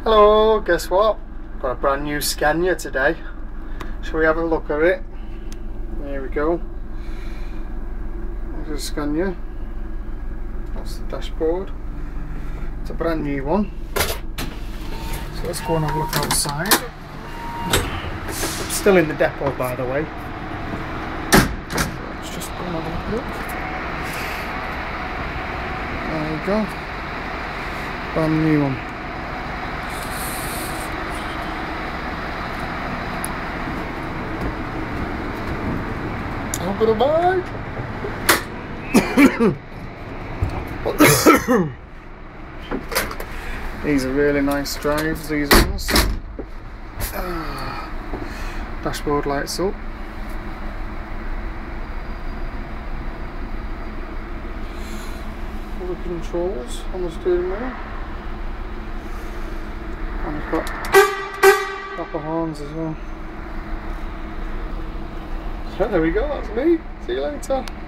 Hello, guess what? Got a brand new Scania today. Shall we have a look at it? There we go. There's a Scania. That's the dashboard. It's a brand new one. So let's go and have a look outside. I'm still in the depot, by the way. Let's just go and have a look. There we go. Brand new one. I'm gonna buy. These are really nice drives, these ones. Dashboard lights up. All the controls on the steering wheel. And we've got proper horns as well. So there we go, that's me. See you later.